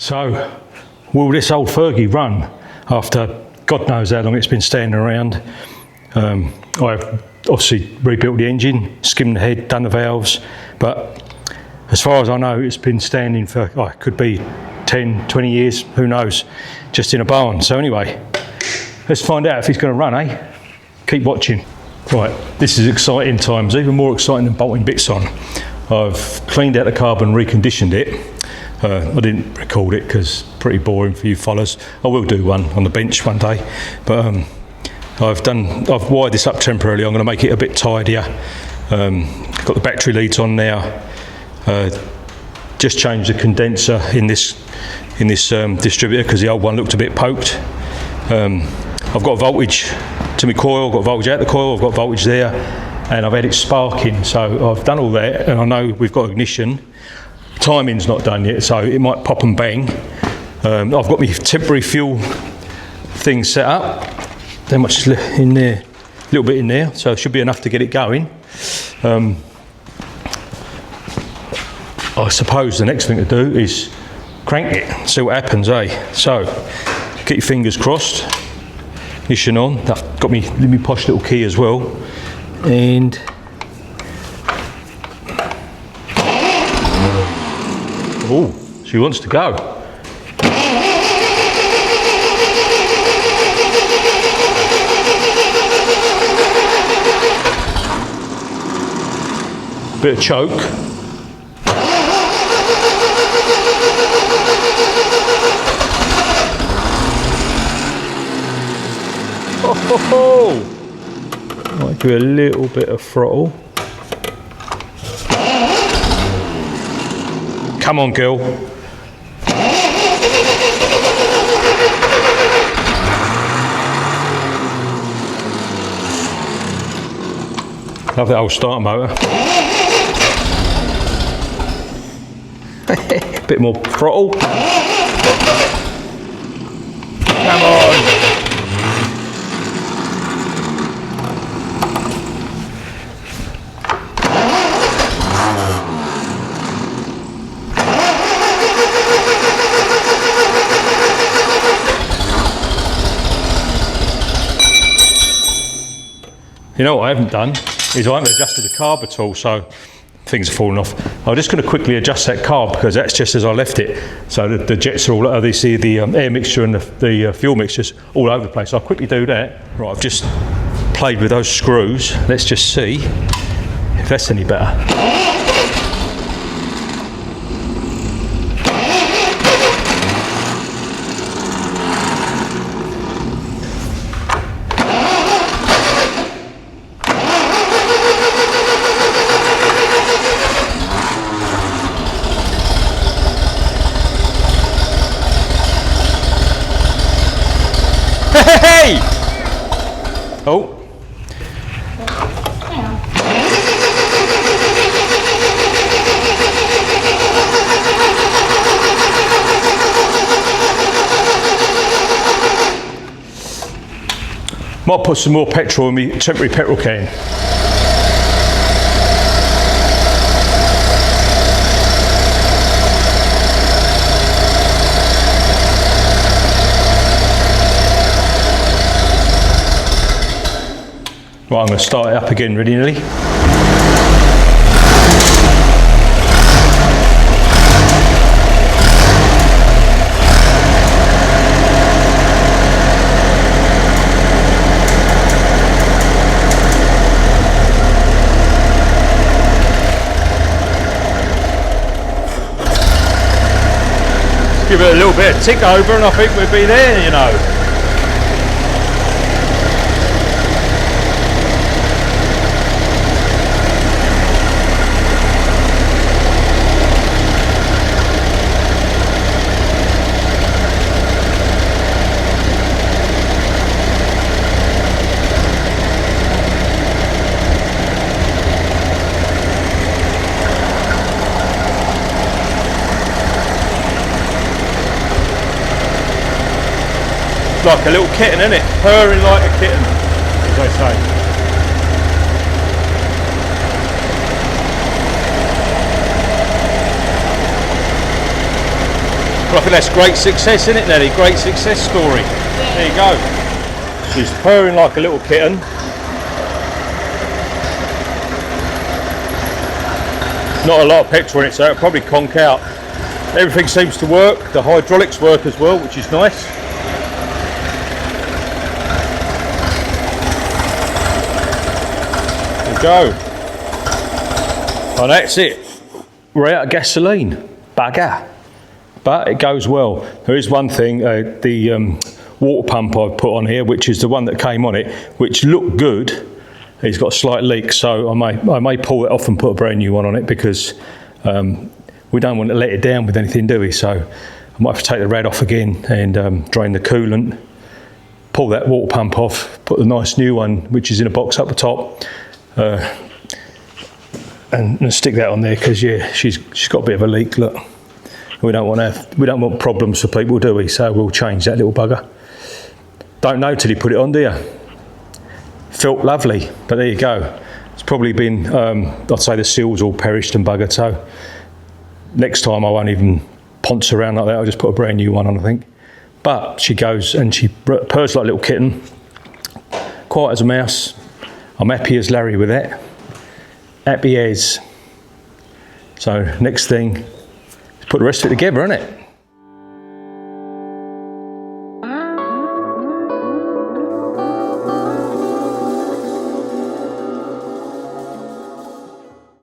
So, will this old Fergie run after God knows how long it's been standing around? I've obviously rebuilt the engine, skimmed the head, done the valves, but as far as I know, it's been standing for, it could be 10, 20 years, who knows, just in a barn. So anyway, let's find out if it's going to run, eh? Keep watching. Right, this is exciting times, even more exciting than bolting bits on. I've cleaned out the carb and reconditioned it. I didn't record it because it's pretty boring for you followers. I will do one on the bench one day, but I've wired this up temporarily. I'm going to make it a bit tidier. Got the battery leads on now. Just changed the condenser in this distributor because the old one looked a bit poked. I've got voltage to my coil, I've got voltage out the coil, I've got voltage there, and I've had it sparking. So I've done all that, and I know we've got ignition. Timing's not done yet, so it might pop and bang. I've got my temporary fuel thing set up. There much in there, a little bit in there, so it should be enough to get it going. I suppose the next thing to do is crank it, see what happens, eh? So, get your fingers crossed. Ignition on. I've got me posh little key as well, and oh, she wants to go. Bit of choke. Oh, might do a little bit of throttle. Come on, girl. Love that old starter motor. Bit more throttle. Come on. You know what I haven't done is I haven't adjusted the carb at all, so things are falling off. I'm just going to quickly adjust that carb because that's just as I left it. So the jets are all over, the air mixture and the fuel mixtures all over the place. So I'll quickly do that. Right, I've just played with those screws. Let's just see if that's any better. Hey! Oh. Might put some more petrol in my temporary petrol can. Right, I'm going to start it up again really nearly. Give it a little bit of tick over and I think we'll be there, you know. Like a little kitten, isn't it? Purring like a kitten, as they say. Well, I think that's great success, isn't it, Nelly? Great success story. There you go. She's purring like a little kitten. Not a lot of petrol in it, so it'll probably conk out. Everything seems to work. The hydraulics work as well, which is nice. There you go. And that's it. We're out of gasoline. Bugger. But it goes well. There is one thing, the water pump I've put on here, which is the one that came on it, which looked good. It's got a slight leak, so I may pull it off and put a brand new one on it, because we don't want to let it down with anything, do we? So I might have to take the rad off again and drain the coolant, pull that water pump off, put the nice new one, which is in a box up the top, and stick that on there, because yeah, she's got a bit of a leak. Look, we don't want problems for people, do we? So we'll change that little bugger. Don't know till you put it on, do you? Felt lovely, but there you go. It's probably been, I'd say the seal's all perished and buggered, so next time I won't even ponce around like that. I'll just put a brand new one on, I think. But she goes and she purrs like a little kitten, quiet as a mouse. I'm happy as Larry with that. Happy as. So next thing is put the rest of it together, isn't it?